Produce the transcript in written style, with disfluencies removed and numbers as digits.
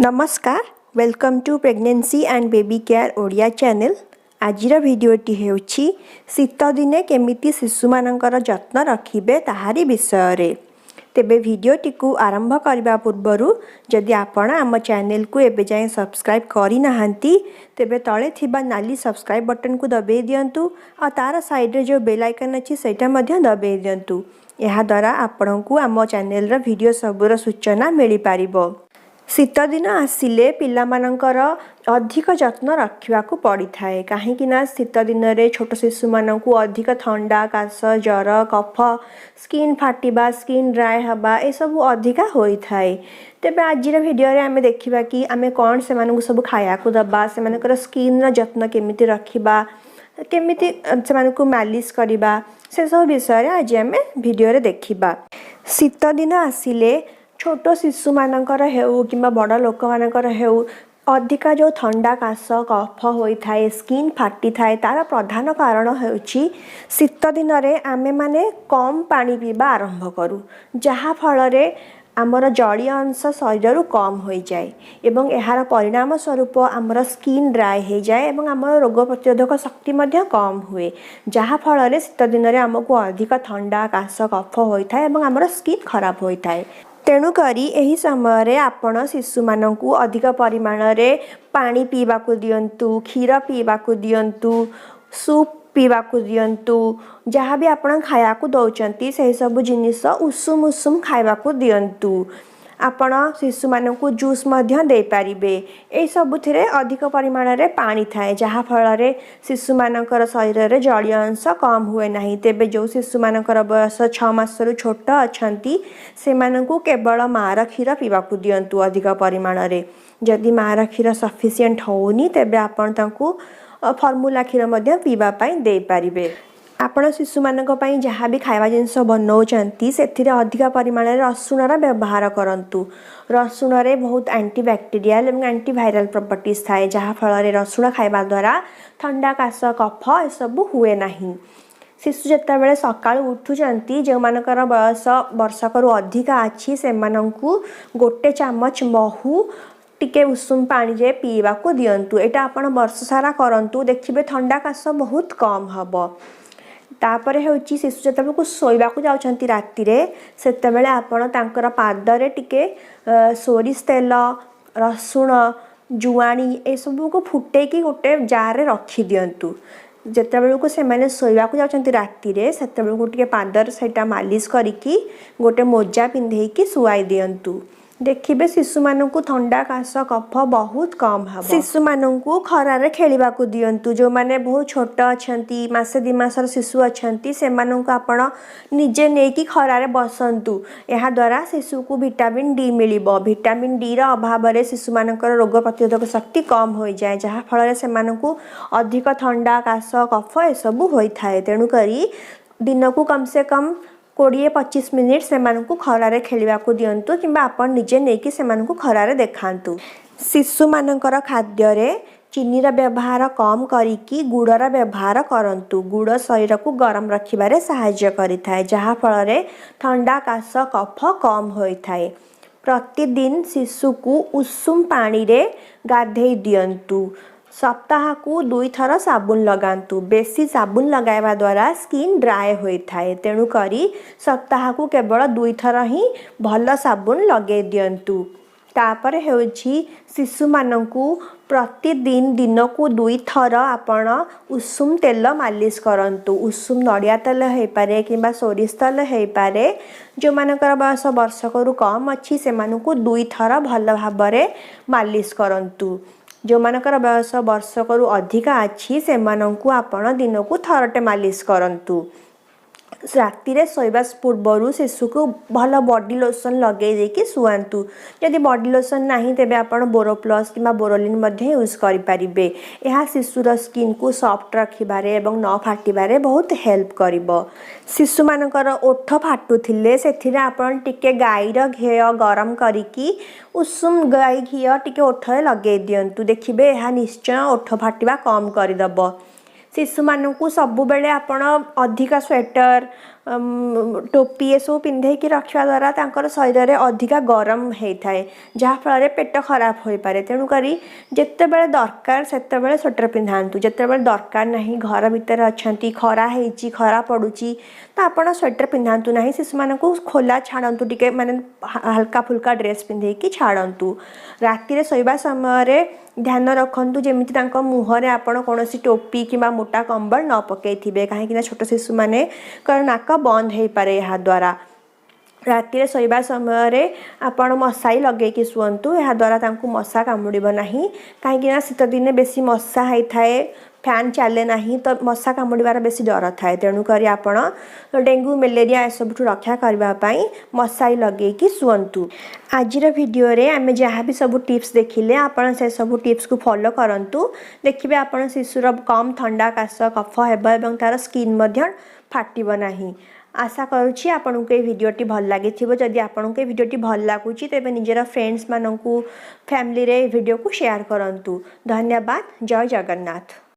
नमस्कार welcome to pregnancy and baby care Odia channel. आजिर भिडियोटी हेउछि शीत दिने केमिति शिशु मानकर जत्न रखिबे ताहारी विषय रे। तेबे भिडियोटी को आरंभ करबा पूर्वरु जदि आपण आम चैनल को एबे जाय सब्सक्राइब करि नाहंती तेबे तळे थिबा नाली सब्सक्राइब बटन को दबे दियंतु आ तार साइड रे जो बेल आइकन अछि सेटा मध्य दबे दियंतु। एहा द्वारा आपणकु आम चैनल रा वीडियो सबुर सूचना मिली पारिबो। शीत दिन आसिले पिलामानंकर अधिक जत्न रखिबाकू पड़ी थाए कहीं शीत दिन में छोट शिशु मानकू अधिक ठंडा काश जर कफ स्किन फाटिबा स्किन ड्राए हवा ए सब अधिका होई थाए। तेबे आजिर वीडियो रे आमे देखिबा कि आमे कौन से मानकू सब खाया को दबा से मानकर स्किन रा जत्न केमिति रखिबा केमिति से मानकू मालिश करिबा से सब विषय रे आज आमे वीडियो रे देखिबा। शीत दिन आसिले छोट शिशु मानकर हेउ किंबा बड़ लोक मानकर हेउ अधिका जो ठंडा काश कफ होता है स्किन फाटी थाए तार प्रधान कारण हेउछि शीत दिन रे आमे माने कम पानी पीबा आरंभ करू जहा फल रे आमर जलीय अंश शरीर कम हो जाए एवं यार परिणाम स्वरूप आमर स्किन ड्राए हो जाए एवं आमर रोग प्रतिरोधक शक्ति मध्य कम हुए जहा फल रे शीत दिन रे हमकु अधिक ठंडा काश कफ होता है एवं आमर स्किन खराब होता है। तेणुकरी एही समय आपण शिशु मानकू अधिक परिमाण रे पानी पीवाकू दियंतु क्षीर पीवाकू दियंतु सूप पीवाकू दियंतु जहाँ भी आपण खायाकू दौचंती से सब जिनिस उषुम उषुम खाइबाकू दियंतु। आपण शिशु मानकू जूस मध्य दे पारिबे ए सबुथिरे अधिक परिमाण रे पानी थाए जहाँ फल रे शिशु मानकर शरीर रे जलीय अंश कम हुए नाही। तेबे जो शिशु मानकर बयस 6 मास रु छोट अछंती से मानकू केवल मार क्षीर पीवाकू दियंतु अधिक परिमाण रे। जदि मार क्षीर सफिशिएंट होउनी तेबे आपण तांकू फॉर्मूला क्षीर मध्य पीवा पई दे पारिबे। आपण शिशु मानक पई जहाँ भी खाଇବା जिनस बनौचंती सेथिरे अधिक परिमाण रे रसुण रा व्यवहार करंतु। रसुण रे बहुत एंटीबैक्टीरियल एवं एंटीवायरल प्रॉपर्टीज थाए जहाँ फल रे रसुण खाଇବା द्वारा ठंडा काश कफ ए सब हुए नाही। शिशु जत्ता बेले सकाळ उठुचंती जे मानकर बयस वर्षकरू अधिक अछि से माननकू गोटे चामच महू टिके उषुम पानी रे पीवाकू दियंतु। एटा आपण वर्ष सारा करंतु देखिबे ठंडा काश बहुत कम हबो। तापरे हेउची शिशु जतबे को सोइबाकू जाउछंती राती रे सेते बेले आपण तांकर पाद रे टिके सोरिष तेल रसुण जुआणी ए सब को फुटे की गोटे जार रे रखी दियंतु। जेतेबेले को से माने सोइबाकू जाउछंती राती रे सेतेबेले को टिके पादर सेटा मालिश करिकी गोटे मोजा पिंधेई की सुआई दियंतु। देखिबे शिशु मानकू ठंडा काश कफ बहुत कम हबो। शिशु मानकू खरा रे खेलिबाकू दियंतु जो माने बहुत छोट अछंती मासे 2 मासर शिशु अछंती से मानकू आपण निजे नेकी खरा रे बसंतु। एहा द्वारा शिशु को विटामिन डी मिलिबो। विटामिन डी रा अभाव रे शिशु मानकर रोग प्रतिरोधक शक्ति कम हो जाए जहा फल रे से मानकू अधिक ठंडा काश कफ ए सब होई थाए। तेणु करी दिन को कम से कम 20-25 मिनिट से मानकू खरारे खेलिबाकू दियंतु किंबा आपण निजे नेकी से मानकू खरारे देखांतु। शिशु मानकर खाद्य रे चीनी रा व्यवहार कम करिकी गुड़ रा व्यवहार करंतु। गुड़ शरीर को गरम रखिबारे सहायता करिथाए जहा फल रे ठंडा काश कफ कम होई थाए। प्रतिदिन शिशु को उषुम पानी रे गाधेई दियंतु। सप्ताह को 2 थर साबुन लगांतु। बेसी साबुन लगाइबा द्वारा स्किन ड्राए होई थाए तेणु करी सप्ताह को केवल 2 थर ही भल साबुन लगे दियंतु। तापरे हेउछि शिशु मानकू प्रतिदिन दिन को 2 थर आपण उषुम तेल मालिश करंतु। उषुम नड़िया तेल हे पारे किंबा सोरिष तेल हे पारे जो मानकर बयस वर्षकरू कम अछि से मानकू 2 थर भल भाबरे मालिश करंतु। जो मानकर बयस वर्षकरू अधिका अछि से मानकू आपण दिन को थरटे मालिश करंतु। राती रे सोइबा पूर्वरु शिशु को भल बॉडी लोशन लगे देकी सुआंतु। यदि बॉडी लोशन नाही तेबे आपण बोरोप्लस किंबा बोरोलिन मध्ये यूज करि परिबे। एहा शिशुर स्किन को सॉफ्ट रखिबारे एवं न फाटिबारे बहुत हेल्प करिवो। शिशु मानकर ओठ फाटुथिले सेथिरे आपण टिके गाईर घेय गरम करिकी उषुम गाई घिय टिके ओठरे लगे दियंतु। देखिबे एहा निश्चय ओठ फाटिबा कम करिदबो। शिशु मानकू सबु बेले आपण अधिका स्वेटर टोपी ए सब पिंधेकी रखा द्वारा तांकर शरीर में अधिका गरम होता है जहाँफल पेट खराब हो पारे। तेणुक जिते बड़े दरकार से स्वेटर पिंधातु, जिते बड़े दरकार नहीं घर भितर अच्छा खरा होती खरा पड़ुची तो आपड़ स्वेटर पिंधातु ना। शिशु मान खोला छाड़ू टे माने हल्का फुल्का ड्रेस पिंधेकी छाड़ू। राति शोवा समय ध्यान रखु जमीती मुहर आपड़ कौन टोपी कि मोटा कंबल न पकई कहीं छोट शिशु मैंने नाक बंद हो पारे। यहाँ द्वारा राति शोवा समय आपड़ मशाई लगे शुंतु, यह द्वारा मशा कामुड़ ना कहीं शीत दिन बेसी मशा होता है, फैन चले ना तो मशा कामुड़ार बेसी डर थाए। तेणुक आपड़ डेंगू मलेरिया एसबू रक्षा करने मशाई लगे शुंतु। आजिर वीडियो रे आमे जहाँ भी सब टिप्स देखिले आपण से सब टिप्स को फॉलो करंतु। देखिबे आपण शिशुर कम ठंडा काश कफ हेबा एवं तार स्किन मध्य फाटिबो नाही। आशा करुछि आपनकु ए वीडियोटी भल लागिथिबो। जदि आपनकु ए वीडियोटी भल लागुछि तेबे निजर फ्रेंड्स माननकु फैमिली रे वीडियो को शेयर करंतु। धन्यवाद। जय जगन्नाथ।